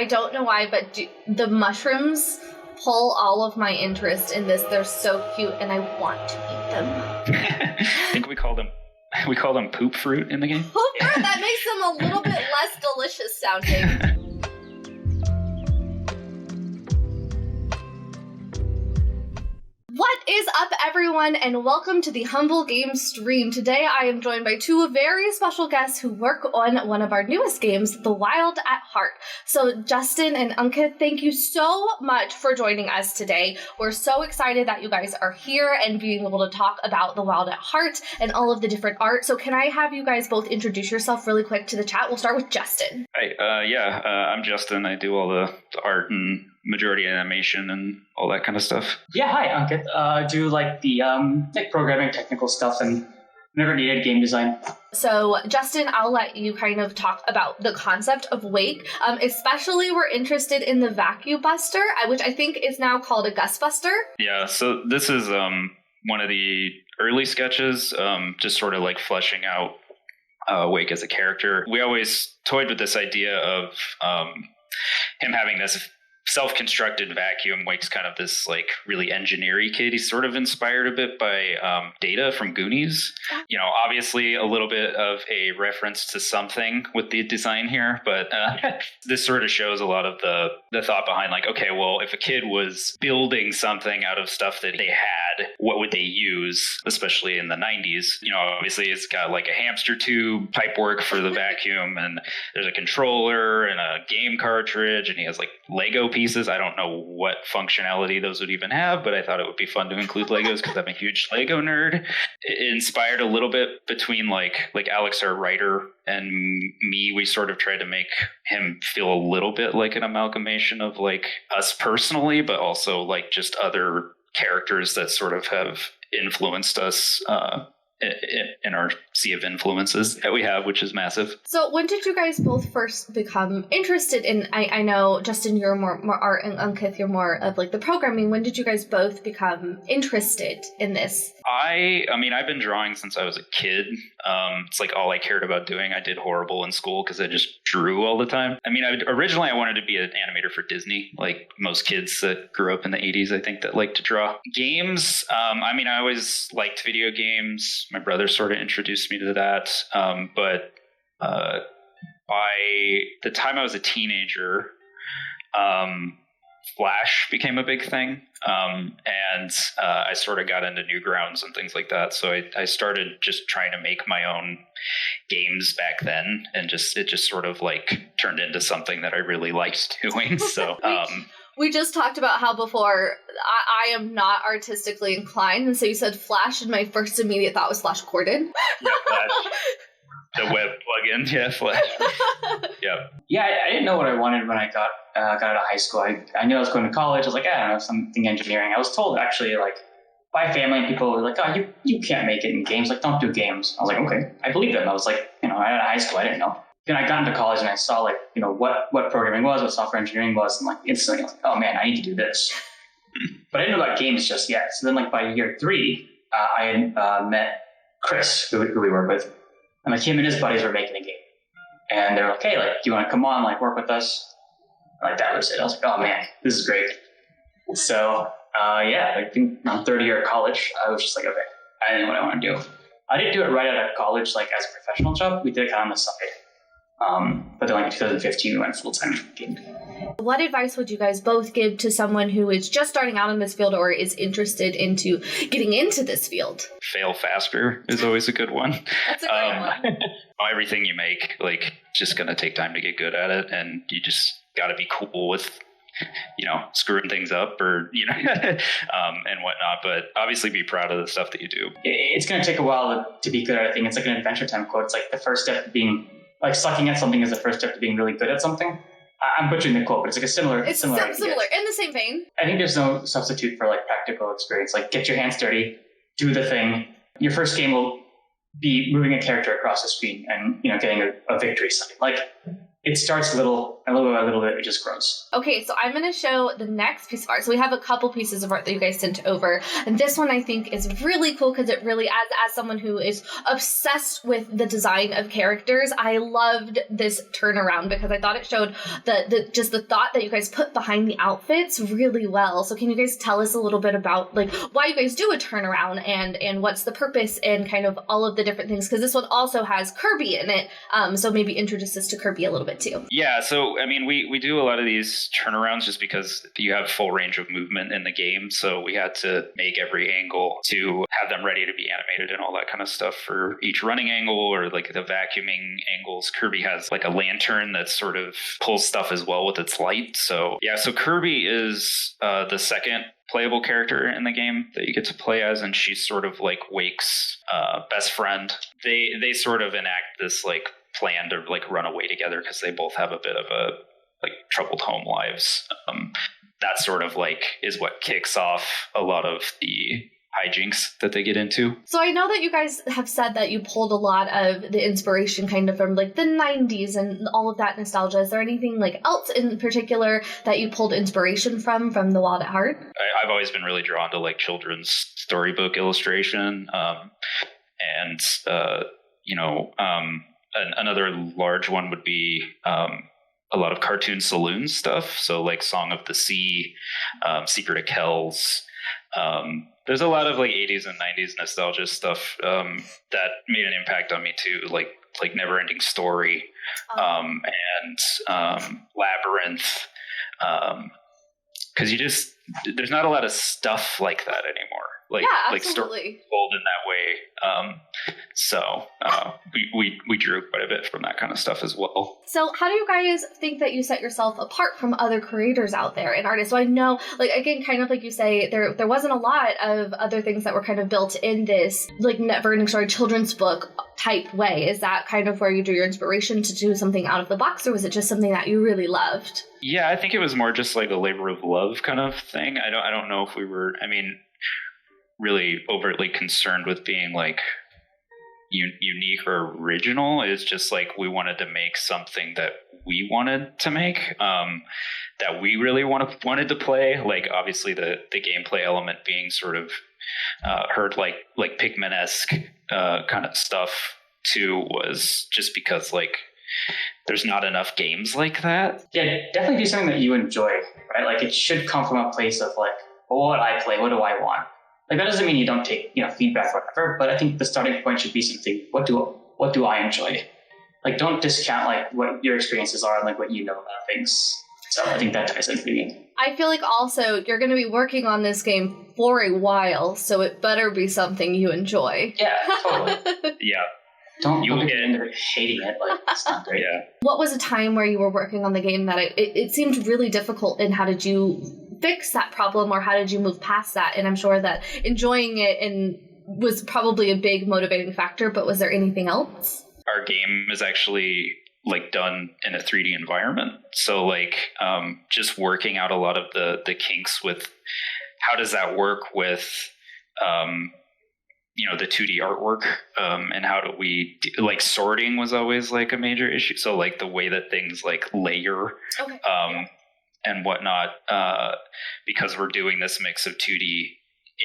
I don't know why, but the mushrooms pull all of my interest in this. They're so cute, and I want to eat them. I think we call them poop fruit in the game. Poop fruit? That makes them a little bit less delicious sounding. What is up, everyone, and welcome to the Humble Games stream. Today I am joined by two very special guests who work on one of our newest games, The Wild at Heart. So Justin and Ankit, thank you so much for joining us today. We're so excited that you guys are here and being able to talk about The Wild at Heart and all of the different art. So can I have you guys both introduce yourself really quick to the chat? We'll start with Justin. Hi, I'm Justin. I do all the art and majority animation and all that kind of stuff. Yeah, hi, Ankit. I do like the programming, technical stuff, and never needed game design. So, Justin, I'll let you kind of talk about the concept of Wake. Especially, we're interested in the Vacuum Buster, which I think is now called a Gust Buster. Yeah, so this is one of the early sketches, just sort of like fleshing out Wake as a character. We always toyed with this idea of him having this self-constructed vacuum. Wake's kind of this like really engineer-y kid. He's sort of inspired a bit by Data from Goonies. You know, obviously a little bit of a reference to something with the design here, but this sort of shows a lot of the thought behind like, okay, well, if a kid was building something out of stuff that they had, what would they use, especially in the 90s? You know, obviously it's got like a hamster tube, pipework for the vacuum, and there's a controller and a game cartridge, and he has like Lego pieces. I don't know what functionality those would even have, but I thought it would be fun to include Legos because I'm a huge Lego nerd. It inspired a little bit between like Alex, our writer, and me. We sort of tried to make him feel a little bit like an amalgamation of like us personally, but also like just other characters that sort of have influenced us in our sea of influences that we have, which is massive. So when did you guys both first become interested in, I know, Justin, you're more art, and Ankit, you're more of like the programming. When did you guys both become interested in this? I mean, I've been drawing since I was a kid. It's like all I cared about doing. I did horrible in school because I just drew all the time. I mean, originally I wanted to be an animator for Disney, like most kids that grew up in the 80s, I think, that like to draw. Games, I mean, I always liked video games. My brother sort of introduced me to that. But by the time I was a teenager, Flash became a big thing. And I sort of got into Newgrounds and things like that. So I started just trying to make my own games back then. And it just sort of like turned into something that I really liked doing. So, we just talked about how before I am not artistically inclined. And so you said Flash, and my first immediate thought was Flash Gordon. Yeah, Flash. The web plugin, yeah, Flash. Yeah, I didn't know what I wanted when I got out of high school. I knew I was going to college. I was like, I don't know, something engineering. I was told actually, like, by family and people were like, oh, you can't make it in games. Like, don't do games. I was like, okay. I believe them. I was like, out of high school, I didn't know. Then I got into college and I saw like, what programming was, what software engineering was, and like instantly I was like, oh man, I need to do this. But I didn't know about games just yet. So then like by year 3, I met Chris, who we were with. And like him and his buddies were making a game. And they were like, hey, like, do you want to come on, like, work with us? Like, that was it. I was like, oh man, this is great. So, I think around third year of college, I was just like, okay, I didn't know what I want to do. I didn't do it right out of college, like, as a professional job. We did it kind of on the side. But then, like, in 2015, we went full-time game. What advice would you guys both give to someone who is just starting out in this field or is interested into getting into this field? Fail faster is always a good one. That's a great one. Everything you make, like, just going to take time to get good at it, and you just got to be cool with, screwing things up or, and whatnot. But obviously be proud of the stuff that you do. It's going to take a while to be good at a thing. It's like an Adventure Time quote. It's like the first step to being, like, sucking at something is the first step to being really good at something. I'm butchering the quote, but it's like a similar. It's similar in the same vein. I think there's no substitute for like practical experience. Like, get your hands dirty, do the thing. Your first game will be moving a character across the screen and getting a victory sign. Like, it starts little, a little bit, it just grows. Okay, so I'm going to show the next piece of art. So we have a couple pieces of art that you guys sent over. And this one I think is really cool because it really, as someone who is obsessed with the design of characters, I loved this turnaround because I thought it showed just the thought that you guys put behind the outfits really well. So can you guys tell us a little bit about like why you guys do a turnaround and what's the purpose and kind of all of the different things? Because this one also has Kirby in it. So maybe introduce us to Kirby a little bit too. Yeah, so I mean, we do a lot of these turnarounds just because you have full range of movement in the game. So we had to make every angle to have them ready to be animated and all that kind of stuff for each running angle or like the vacuuming angles. Kirby has like a lantern that sort of pulls stuff as well with its light. So yeah, so Kirby is the second playable character in the game that you get to play as, and she's sort of like Wake's best friend. They sort of enact this like plan to like run away together because they both have a bit of a like troubled home lives. That sort of like is what kicks off a lot of the hijinks that they get into. So I know that you guys have said that you pulled a lot of the inspiration kind of from like the 90s and all of that nostalgia. Is there anything like else in particular that you pulled inspiration from the Wild at Heart? I've always been really drawn to like children's storybook illustration. Another large one would be a lot of cartoon saloon stuff. So like Song of the Sea, Secret of Kells. There's a lot of like 80s and 90s nostalgia stuff that made an impact on me too, like Never-Ending Story and Labyrinth. Because there's not a lot of stuff like that anymore. Like story told in that way. So we drew quite a bit from that kind of stuff as well. So how do you guys think that you set yourself apart from other creators out there and artists? So I know, like, again, kind of like you say, there wasn't a lot of other things that were kind of built in this, like, Never-Ending Story children's book type way. Is that kind of where you drew your inspiration to do something out of the box, or was it just something that you really loved? Yeah, I think it was more just like a labor of love kind of thing. I don't know if we were, really overtly concerned with being like unique or original. It's just like we wanted to make something that we wanted to make, that we really wanted to play. Like obviously the gameplay element being sort of heard like Pikmin-esque kind of stuff too, was just because like there's not enough games like that. Yeah, definitely do something that you enjoy, right? Like it should come from a place of like, well, what I play, what do I want? Like that doesn't mean you don't take feedback or whatever, but I think the starting point should be something. What do I enjoy? Like don't discount like what your experiences are and like what you know about things. So I think that ties into the game. I feel like also you're going to be working on this game for a while, so it better be something you enjoy. Yeah, totally. Yeah. Don't get into hating it. Like it's not great. Yeah. What was a time where you were working on the game that it seemed really difficult, and how did you fix that problem, or how did you move past that? And I'm sure that enjoying it and was probably a big motivating factor, but was there anything else? Our game is actually like done in a 3D environment. So like just working out a lot of the kinks with how does that work with the 2D artwork, and how do we like sorting was always like a major issue. So like the way that things like layer and whatnot, because we're doing this mix of 2D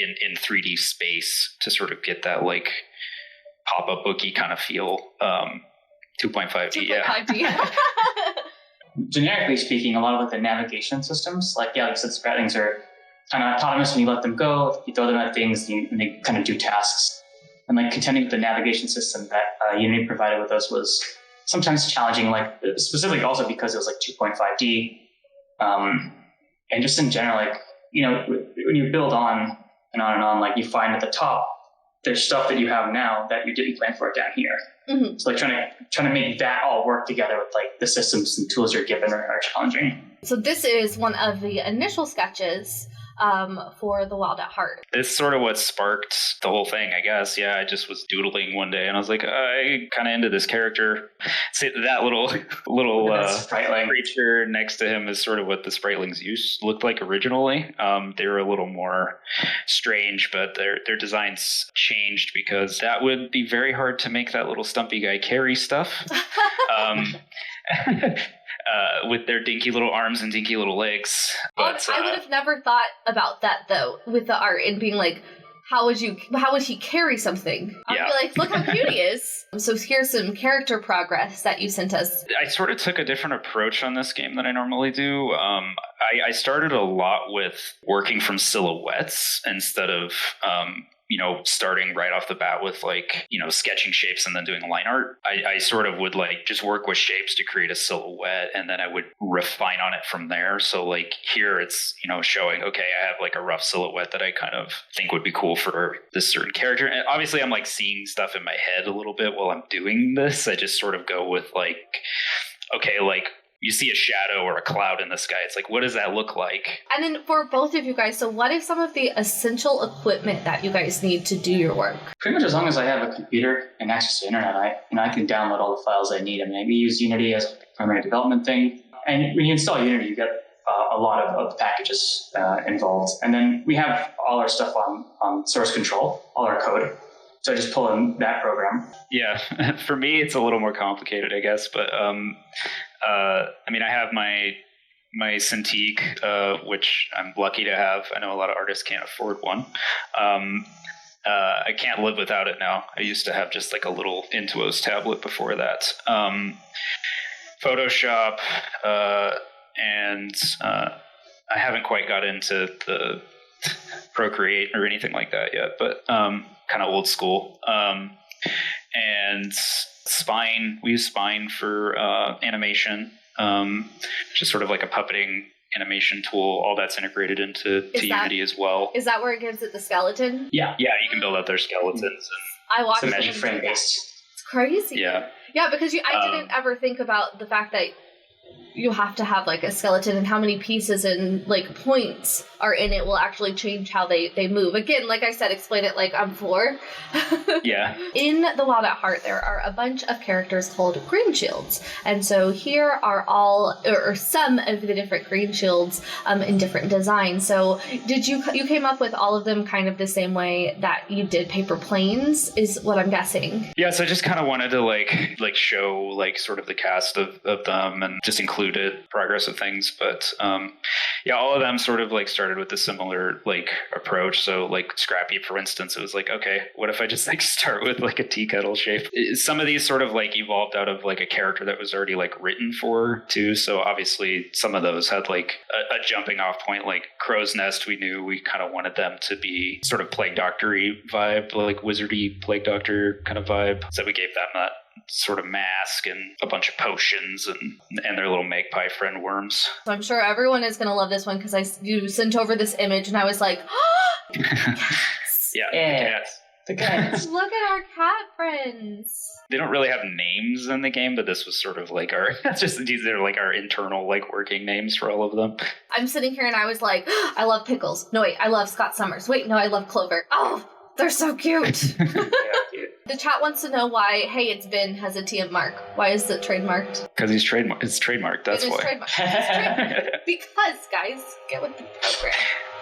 in 3D space to sort of get that like pop-up booky kind of feel. 2.5D, yeah. Generically speaking, a lot of like the navigation systems, like I said, Spratlings are kind of autonomous when you let them go. You throw them at things and they kind of do tasks. And like contending with the navigation system that Unity provided with us was sometimes challenging, like specifically also because it was like 2.5D. And just in general, like, when you build on and on, like you find at the top, there's stuff that you have now that you didn't plan for down here. Mm-hmm. So like trying to make that all work together with like the systems and tools you're given are challenging. So this is one of the initial sketches for The Wild at Heart. It's sort of what sparked the whole thing, I guess. Yeah, I just was doodling one day and I was like, I kind of into this character. See, that little creature next to him is sort of what the Spratlings looked like originally. They were a little more strange, but their designs changed because that would be very hard to make that little stumpy guy carry stuff. with their dinky little arms and dinky little legs. But I would have never thought about that though, with the art and being like, how would he carry something? I'd be like, look how cute he is. So here's some character progress that you sent us. I sort of took a different approach on this game than I normally do. I started a lot with working from silhouettes instead of starting right off the bat with sketching shapes and then doing line art. I sort of would just work with shapes to create a silhouette, and then I would refine on it from there. So here it's, showing, okay, I have a rough silhouette that I kind of think would be cool for this certain character. And obviously I'm seeing stuff in my head a little bit while I'm doing this. I just sort of go with okay, you see a shadow or a cloud in the sky. It's what does that look like? And then for both of you guys, so what is some of the essential equipment that you guys need to do your work? Pretty much as long as I have a computer and access to the internet, I can download all the files I need. I mean, we use Unity as a primary development thing. And when you install Unity, you get a lot of packages involved. And then we have all our stuff on source control, all our code. So I just pull in that program. Yeah, for me, it's a little more complicated, I guess. But I have my Cintiq, which I'm lucky to have. I know a lot of artists can't afford one. I can't live without it now. I used to have just a little Intuos tablet before that. Photoshop, and I haven't quite got into the Procreate or anything like that yet, but kind of old school. And Spine, we use Spine for animation, just sort of a puppeting animation tool. All that's integrated into Unity as well. Is that where it gives it the skeleton? Yeah, you can build out their skeletons. And I watched it. It's magic frame based. It's crazy. Yeah, because I didn't ever think about the fact that you have to have a skeleton, and how many pieces and points are in it will actually change how they move. Again, like I said, explain it like I'm 4. Yeah. In the Wild at Heart, there are a bunch of characters called green shields. And so here are all, or some of the different green shields in different designs. So did you came up with all of them kind of the same way that you did Paper Planes, is what I'm guessing? Yeah, so I just kind of wanted to show sort of the cast of them and just included progress of things. But all of them sort of started with a similar approach. So Scrappy, for instance, it was okay, what if I just start with a tea kettle shape? Some of these sort of evolved out of a character that was already written for too. So obviously some of those had a jumping off point. Crow's Nest, we knew we kind of wanted them to be sort of Plague Doctor-y vibe, wizardy Plague Doctor kind of vibe. So we gave them that sort of mask and a bunch of potions and their little magpie friend worms. So I'm sure everyone is going to love this one because you sent over this image and I was like, oh, cats. Yeah, the cats. Look at our cat friends. They don't really have names in the game, but this was sort of these are our internal working names for all of them. I'm sitting here and I was like, oh, I love Pickles. No, wait, I love Scott Summers. Wait, no, I love Clover. Oh, they're so cute. The chat wants to know why, hey, it's Vin has a TM mark. Why is it trademarked? Because he's trademarked. It's trademarked. That's why. It's trademarked. Because, guys, get with the program.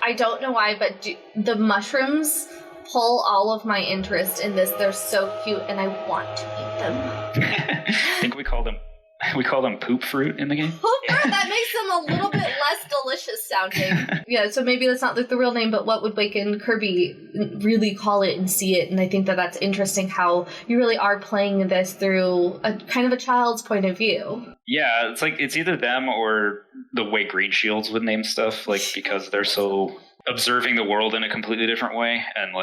I don't know why, but the mushrooms pull all of my interest in this. They're so cute, and I want to eat them. I think we call them poop fruit in the game. Poop fruit? That makes them a little bit less delicious sounding. Yeah, so maybe that's not the real name, but what would Wake and Kirby really call it and see it? And I think that's interesting how you really are playing this through a kind of a child's point of view. Yeah, it's either them or the way Green Shields would name stuff, because they're so observing the world in a completely different way and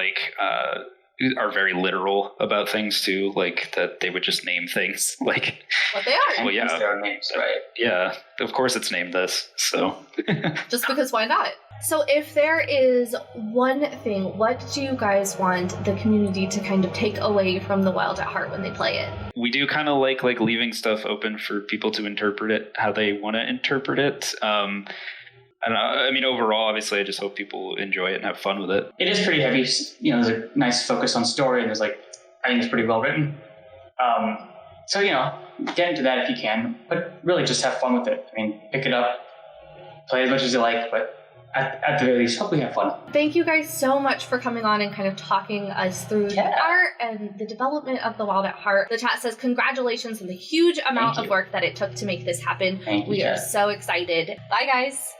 are very literal about things too, that they would just name things what they are. Well, yeah, their names, right? Yeah, of course it's named this. So just because, why not? So if there is one thing, what do you guys want the community to kind of take away from the Wild at Heart when they play it? We do kind of like leaving stuff open for people to interpret it how they want to interpret it. I don't know. I mean, overall, obviously, I just hope people enjoy it and have fun with it. It is pretty heavy. There's a nice focus on story, and I think it's pretty well written. So, get into that if you can, but really just have fun with it. I mean, pick it up, play as much as you like, but at the very least, hope we have fun. Thank you guys so much for coming on and kind of talking us through the art and the development of The Wild at Heart. The chat says congratulations on the huge amount of work that it took to make this happen. Thank you, we are so excited. Bye, guys.